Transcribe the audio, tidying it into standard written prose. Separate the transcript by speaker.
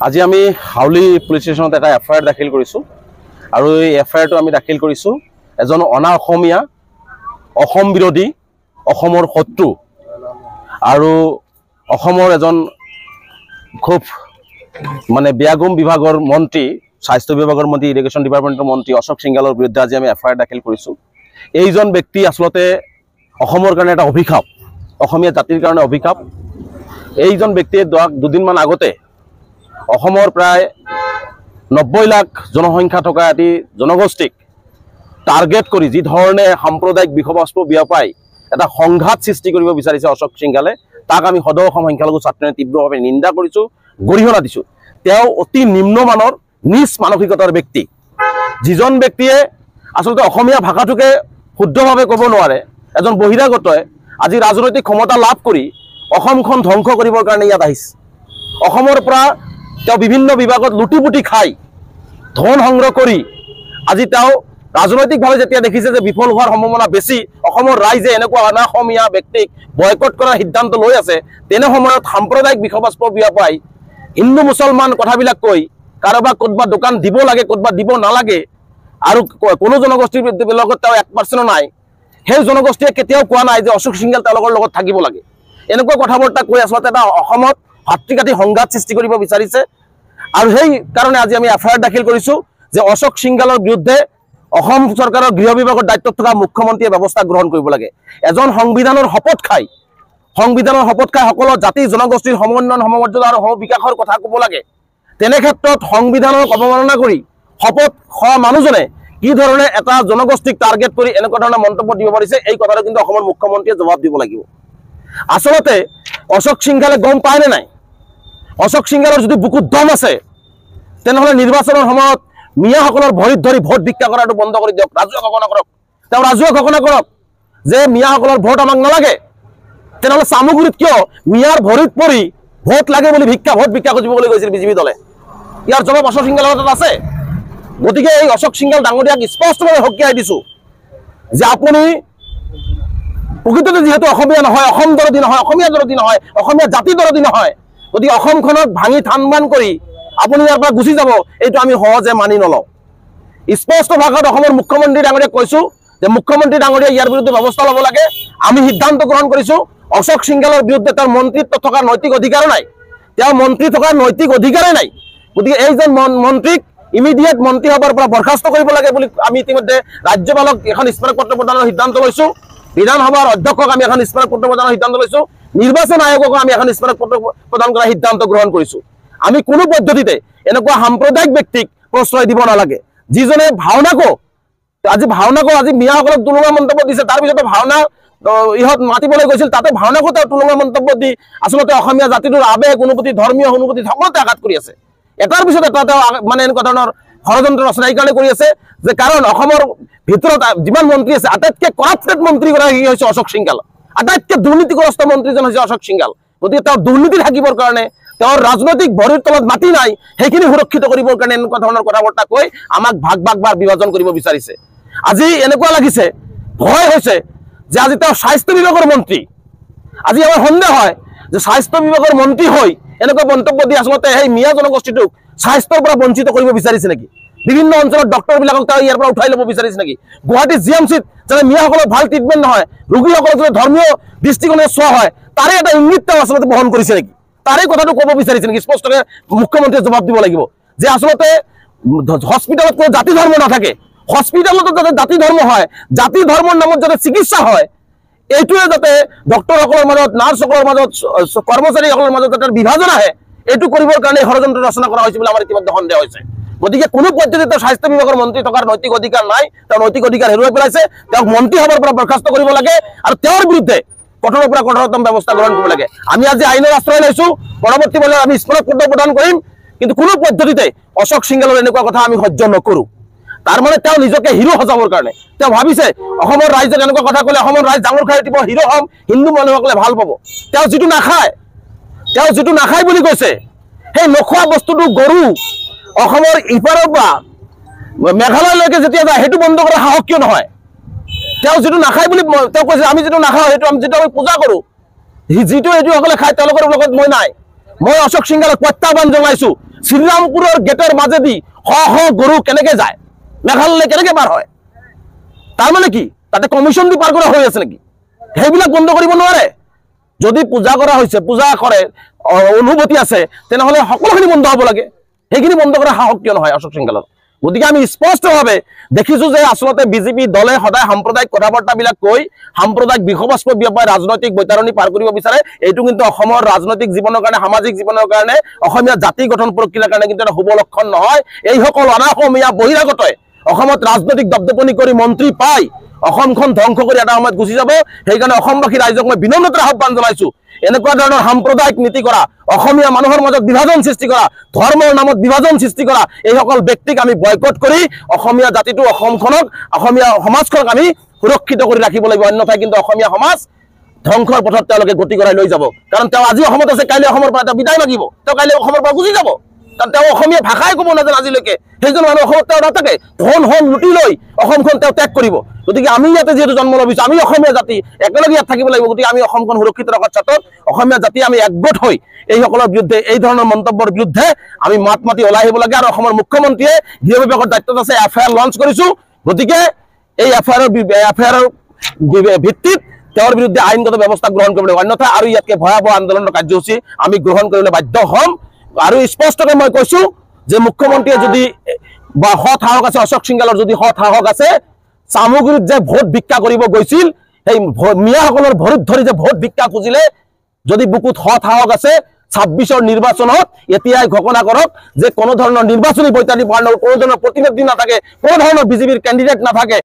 Speaker 1: আজি আমি হাউলি পুলিচ ষ্টেচনত এটা এফআইআৰ দাখিল কৰিছোঁ আৰু এই এফআইআৰটো আমি দাখিল কৰিছোঁ এজন অনা অসমীয়া অসম বিৰোধী অসমৰ শত্ৰু আৰু অসমৰ এজন খুব মানে ব্যাগুম বিভাগৰ মন্ত্ৰী স্বাস্থ্য বিভাগৰ মন্ত্ৰী ইৰিগেশ্যন ডিপাৰ্টমেণ্টৰ মন্ত্ৰী অশোক সিংঘালৰ বিৰুদ্ধে আজি আমি এফআইআৰ দাখিল কৰিছোঁ। এইজন ব্যক্তি আসলতে অসমৰ কাৰণে এটা অভিশাপ, অসমীয়া জাতিৰ কাৰণে অভিশাপ। এইজন ব্যক্তিয়ে দুদিনমান আগতে অসমৰ প্ৰায় 90 লাখ জনসংখ্যা থকা এটি জনগোষ্ঠীক টাৰ্গেট কৰি যি ধৰণে সাম্প্ৰদায়িক বিষবস্ত্ৰ বিয়পাই এটা সংঘাত সৃষ্টি কৰিব বিচাৰিছে অশোক সিংঘালে, তাক আমি সদৌ অসম সংখ্যালঘু ছাত্ৰই তীব্ৰভাৱে নিন্দা কৰিছোঁ, গৰিহণা দিছোঁ। তেওঁ অতি নিম্নমানৰ নিজ মানসিকতাৰ ব্যক্তি, যিজন ব্যক্তিয়ে আচলতে অসমীয়া ভাষাটোকে শুদ্ধভাৱে ক'ব নোৱাৰে, এজন বহিৰাগতই আজি ৰাজনৈতিক ক্ষমতা লাভ কৰি অসমখন ধ্বংস কৰিবৰ কাৰণে ইয়াত আহিছে। অসমৰ পৰা তেওঁ বিভিন্ন বিভাগত লুটিপুটি খাই ধন সংগ্ৰহ কৰি আজি তেওঁ ৰাজনৈতিকভাৱে যেতিয়া দেখিছে যে বিফল হোৱাৰ সম্ভাৱনা বেছি, অসমৰ ৰাইজে এনেকুৱা অনা অসমীয়া ব্যক্তিক বয়কট কৰাৰ সিদ্ধান্ত লৈ আছে, তেনে সময়ত সাম্প্ৰদায়িক বিষবস্ত্ৰ বিয়পাই হিন্দু মুছলমান কথাবিলাক কৈ কাৰোবাক ক'ৰবাত দোকান দিব লাগে ক'ৰবাত দিব নালাগে আৰু কোনো জনগোষ্ঠীৰ লগত তেওঁ 1% নাই, সেই জনগোষ্ঠীয়ে কেতিয়াও কোৱা নাই যে অশোক সিংঘাল তেওঁলোকৰ লগত থাকিব লাগে। এনেকুৱা কথা বাৰ্তা কৈ আচলতে এটা অসমত ভাতৃঘাতী সংঘাত সৃষ্টি কৰিব বিচাৰিছে আৰু সেই কাৰণে আজি আমি এফআইআৰ দাখিল কৰিছোঁ যে অশোক সিংঘালৰ বিৰুদ্ধে অসম চৰকাৰৰ গৃহ বিভাগৰ দায়িত্বত থকা মুখ্যমন্ত্ৰীয়ে ব্যৱস্থা গ্ৰহণ কৰিব লাগে। এজন সংবিধানৰ শপত খাই সকলো জাতি জনগোষ্ঠীৰ সমন্বয়ন সমমৰ্যাদা আৰু সমবিকাশৰ কথা ক'ব লাগে। তেনে ক্ষেত্ৰত সংবিধানক অৱমাননা কৰি শপত খোৱা মানুহজনে কি ধৰণে এটা জনগোষ্ঠীক টাৰ্গেট কৰি এনেকুৱা ধৰণৰ মন্তব্য দিব পাৰিছে, এই কথাটো কিন্তু অসমৰ মুখ্যমন্ত্ৰীয়ে জবাব দিব লাগিব। আচলতে অশোক সিংঘালে গম পায় নে নাই? অশোক সিংঘালৰ যদি বুকুত দম আছে তেনেহ'লে নিৰ্বাচনৰ সময়ত মিয়াসকলৰ ভৰিত ধৰি ভোট ভিক্ষা কৰাটো বন্ধ কৰি দিয়ক, ৰাজহুৱা ঘোষণা কৰক। তেওঁ ৰাজহুৱা ঘোষণা কৰক যে মিয়াসকলৰ ভোট আমাক নালাগে। তেনেহ'লে চামুগুৰিত কিয় মিয়াৰ ভৰিত পৰি ভোট লাগে বুলি ভোট ভিক্ষা খুজিবলৈ গৈছিল বিজেপি দলে? ইয়াৰ জবাব অশোক সিংঘালৰ হাতত আছে। গতিকে এই অশোক সিংঘাল ডাঙৰীয়াক স্পষ্টভাৱে সকীয়াই দিছোঁ যে আপুনি প্ৰকৃততে যিহেতু অসমীয়া নহয়, অসম দৰদী নহয়, অসমীয়া দৰদী নহয়, অসমীয়া জাতি দৰদী নহয়, গতিকে অসমখনক ভাঙি থান বান কৰি আপুনি ইয়াৰ পৰা গুচি যাব, এইটো আমি সহজে মানি নলওঁ। স্পষ্ট ভাষাত অসমৰ মুখ্যমন্ত্ৰী ডাঙৰীয়াক কৈছোঁ যে মুখ্যমন্ত্ৰী ডাঙৰীয়াই ইয়াৰ বিৰুদ্ধে ব্যৱস্থা ল'ব লাগে। আমি সিদ্ধান্ত গ্ৰহণ কৰিছোঁ অশোক সিংঘালৰ বিৰুদ্ধে তেওঁৰ মন্ত্ৰীত্ব থকাৰ নৈতিক অধিকাৰ নাই, তেওঁ মন্ত্ৰী থকাৰ নৈতিক অধিকাৰেই নাই। গতিকে এইজন মন্ত্ৰীক ইমিডিয়েট মন্ত্ৰী সভাৰ পৰা বৰ্খাস্ত কৰিব লাগে বুলি আমি ইতিমধ্যে ৰাজ্যপালক এখন স্মাৰকপত্ৰ প্ৰদানৰ সিদ্ধান্ত লৈছোঁ, বিধানসভাৰ অধ্যক্ষক আমি এখন স্মাৰকপত্ৰ প্ৰদানৰ সিদ্ধান্ত লৈছোঁ, নিৰ্বাচন আয়োগকো আমি এখন স্মাৰকপত্ৰ প্ৰদান কৰাৰ সিদ্ধান্ত গ্ৰহণ কৰিছোঁ। আমি কোনো পদ্ধতিতে এনেকুৱা সাম্প্ৰদায়িক ব্যক্তিক প্ৰশ্ৰয় দিব নালাগে, যিজনে ভাওনাকো আজি মিয়াসকলক তুলুঙা মন্তব্য দিছে, তাৰপিছতে ভাওনা ইহঁত মাতিবলৈ গৈছিল, তাতে ভাওনাকো তেওঁ তুলুঙা মন্তব্য দি আচলতে অসমীয়া জাতিটোৰ আৱেগ অনুভূতি ধৰ্মীয় অনুভূতি সকলোতে আঘাত কৰি আছে। এটাৰ পিছত এটা তেওঁ মানে এনেকুৱা ধৰণৰ ষড়যন্ত্ৰ ৰচনা এইকাৰণে কৰি আছে যে কাৰণ অসমৰ ভিতৰত যিমান মন্ত্ৰী আছে আটাইতকৈ কৰাপ্টেড মন্ত্ৰীগৰাকী হৈছে অশোক সিংঘাল, আটাইতকৈ দুৰ্নীতিগ্ৰস্ত মন্ত্ৰীজন হৈছে অশোক সিংঘাল। গতিকে তেওঁ দুৰ্নীতি থাকিবৰ কাৰণে, তেওঁৰ ৰাজনৈতিক ভৰিৰ তলত মাটি নাই, সেইখিনি সুৰক্ষিত কৰিবৰ কাৰণে এনেকুৱা ধৰণৰ কথা বাৰ্তা কৈ আমাক ভাগ বিভাজন কৰিব বিচাৰিছে। আজি এনেকুৱা লাগিছে, ভয় হৈছে যে আজি তেওঁ স্বাস্থ্য বিভাগৰ মন্ত্ৰী। আজি আমাৰ সন্দেহ হয় যে স্বাস্থ্য বিভাগৰ মন্ত্ৰী হৈ এনেকুৱা মন্তব্য দি আচলতে সেই মিয়া জনগোষ্ঠীটোক স্বাস্থ্যৰ পৰা বঞ্চিত কৰিব বিচাৰিছে নেকি? বিভিন্ন অঞ্চলত ডক্টৰবিলাকক তেওঁ ইয়াৰ পৰা উঠাই ল'ব বিচাৰিছে নেকি? গুৱাহাটী GMCত যাতে মিয়াসকলৰ ভাল ট্ৰিটমেণ্ট নহয়, ৰোগীসকলক যাতে ধৰ্মীয় দৃষ্টিকোণে চোৱা হয়, তাৰে এটা ইংগিত তেওঁ আচলতে বহন কৰিছে নেকি? তাৰে কথাটো ক'ব বিচাৰিছে নেকি? স্পষ্টকৈ মুখ্যমন্ত্ৰীয়ে জবাব দিব লাগিব যে আচলতে হস্পিটেলত কোনো জাতি ধৰ্ম নাথাকে, হস্পিটেলতো যাতে জাতি ধৰ্ম হয়, জাতি ধৰ্মৰ নামত যাতে চিকিৎসা হয়, এইটোৱে যাতে ডক্টৰসকলৰ মাজত, নাৰ্ছসকলৰ মাজত, কৰ্মচাৰীসকলৰ মাজত যাতে বিভাজন আহে, এইটো কৰিবৰ কাৰণে ষড়যন্ত্ৰ ৰচনা কৰা হৈছে বুলি আমাৰ ইতিমধ্যে সন্দেহ হৈছে। গতিকে কোনো পদ্ধতিতে স্বাস্থ্য বিভাগৰ মন্ত্ৰী থকাৰ নৈতিক অধিকাৰ নাই, তেওঁ নৈতিক অধিকাৰ হেৰুৱাই পেলাইছে। তেওঁক মন্ত্ৰী সভাৰ পৰা বৰ্খাস্ত কৰিব লাগে আৰু তেওঁৰ বিৰুদ্ধে কঠোৰৰ পৰা কঠোৰতম ব্যৱস্থা গ্ৰহণ কৰিব লাগে। আমি আজি আইনৰ আশ্ৰয় লৈছোঁ, পৰৱৰ্তী পৰ্যায়ত আমি স্মাৰকপত্ৰ প্ৰদান কৰিম, কিন্তু কোনো পদ্ধতিতে অশোক সিংঘালৰ এনেকুৱা কথা আমি সহ্য নকৰোঁ। তাৰ মানে তেওঁ নিজকে হিৰো সজাবৰ কাৰণে তেওঁ ভাবিছে অসমৰ ৰাইজক এনেকুৱা কথা ক'লে অসমৰ ৰাইজ ডাঙৰ খাই দিব, হিৰো হ'ম, হিন্দু মানুহসকলে ভাল পাব। তেওঁ যিটো নাখায় বুলি কৈছে, সেই নোখোৱা বস্তুটো গৰু অসমৰ ইপাৰৰ পৰা মেঘালয়লৈকে যেতিয়া যায় সেইটো বন্ধ কৰা সাহস কিয় নহয়? তেওঁ যিটো নাখায় বুলি তেওঁ কৈছে, আমি যিটো নাখাওঁ সেইটো যিটো আমি পূজা কৰোঁ, যিটো এইটোসকলে খায় তেওঁলোকৰ লগত মই নাই। মই অশোক সিংঘালক প্ৰত্যাহ্বান জনাইছোঁ, শ্ৰীৰামপুৰৰ গেটৰ মাজেদি শ শ গৰু কেনেকে যায়, মেঘালয়লৈ কেনেকে পাৰ হয়? তাৰমানে কি তাতে কমিশ্যন দি পাৰ কৰা হৈ আছে নেকি? সেইবিলাক বন্ধ কৰিব নোৱাৰে। যদি পূজা কৰা হৈছে, পূজা কৰে, অনুভূতি আছে, তেনেহ'লে সকলোখিনি বন্ধ হ'ব লাগে। সেইখিনি বন্ধ কৰা সাহস কিয় নহয় অশোক সিংঘালৰ? গতিকে আমি স্পষ্টভাৱে দেখিছোঁ যে আচলতে বিজেপি দলে সদায় সাম্প্ৰদায়িক কথা বাৰ্তাবিলাক কৈ সাম্প্ৰদায়িক বিষবস্প বিয়পাই ৰাজনৈতিক বৈতৰণি পাৰ কৰিব বিচাৰে। এইটো কিন্তু অসমৰ ৰাজনৈতিক জীৱনৰ কাৰণে, সামাজিক জীৱনৰ কাৰণে, অসমীয়া জাতি গঠন প্ৰক্ৰিয়াৰ কাৰণে কিন্তু এটা শুভ লক্ষণ নহয়। এইসকল অনা অসমীয়া বহিৰাগতই অসমত ৰাজনৈতিক দপদপনি কৰি মন্ত্ৰী পাই অসমখন ধ্বংস কৰি এটা সময়ত গুচি যাব। সেইকাৰণে অসমবাসী ৰাইজক মই বিনম্ৰতাৰে আহ্বান জনাইছোঁ, এনেকুৱা ধৰণৰ সাম্প্ৰদায়িক নীতি কৰা, অসমীয়া মানুহৰ মাজত বিভাজন সৃষ্টি কৰা, ধৰ্মৰ নামত বিভাজন সৃষ্টি কৰা এইসকল ব্যক্তিক আমি বয়কট কৰি অসমীয়া জাতিটো, অসমখনক, অসমীয়া সমাজখনক আমি সুৰক্ষিত কৰি ৰাখিব লাগিব। অন্যথাই কিন্তু অসমীয়া সমাজ ধ্বংসৰ পথত তেওঁলোকে গতি কৰাই লৈ যাব। কাৰণ তেওঁ আজি অসমত আছে, কাইলৈ অসমৰ পৰা তেওঁ বিদায় মাগিব, তেওঁ কাইলৈ অসমৰ পৰা গুচি যাব। কাৰণ তেওঁ অসমীয়া ভাষাই ক'ব নাজানে আজিলৈকে। সেইজন মানুহ অসমত তেওঁ নাথাকে, ধন লুটি লৈ অসমখন তেওঁ ত্যাগ কৰিব। গতিকে আমি ইয়াতে যিহেতু জন্ম লভিছোঁ, আমি অসমীয়া জাতি একেলগে ইয়াত থাকিব লাগিব। গতিকে আমি অসমখন সুৰক্ষিত ৰখাৰ ক্ষেত্ৰত অসমীয়া জাতি আমি একগোট হৈ এইসকলৰ বিৰুদ্ধে, এই ধৰণৰ মন্তব্যৰ বিৰুদ্ধে আমি মাত মাতি ওলাই আহিব লাগে। আৰু অসমৰ মুখ্যমন্ত্ৰীয়ে গৃহ বিভাগৰ দায়িত্বত আছে, FIR লঞ্চ কৰিছোঁ। গতিকে এই FIR ভিত্তিত তেওঁৰ বিৰুদ্ধে আইনগত ব্যৱস্থা গ্ৰহণ কৰিব লাগিব। অন্যথা আৰু ইয়াতকৈ ভয়াৱহ আন্দোলনৰ কাৰ্যসূচী আমি গ্ৰহণ কৰিবলৈ বাধ্য হ'ম। আৰু স্পষ্টকৈ মই কৈছোঁ যে মুখ্যমন্ত্ৰীয়ে যদি বা সৎ সাহস আছে, অশোক সিংঘালৰ যদি সৎ সাহস আছে, চামগুৰিত যে ভোট ভিক্ষা কৰিব গৈছিল, সেই মিয়াসকলৰ ভৰিত ধৰি যে ভোট ভিক্ষা খুজিলে, যদি বুকুত সৎ সাহস আছে, 26ৰ নিৰ্বাচনত এতিয়াই ঘোষণা কৰক যে কোনো ধৰণৰ নিৰ্বাচনী বৈতানি পালনৰ কোনো ধৰণৰ প্ৰতিনিধি নাথাকে, কোনো ধৰণৰ বিজেপিৰ কেণ্ডিডেট নাথাকে,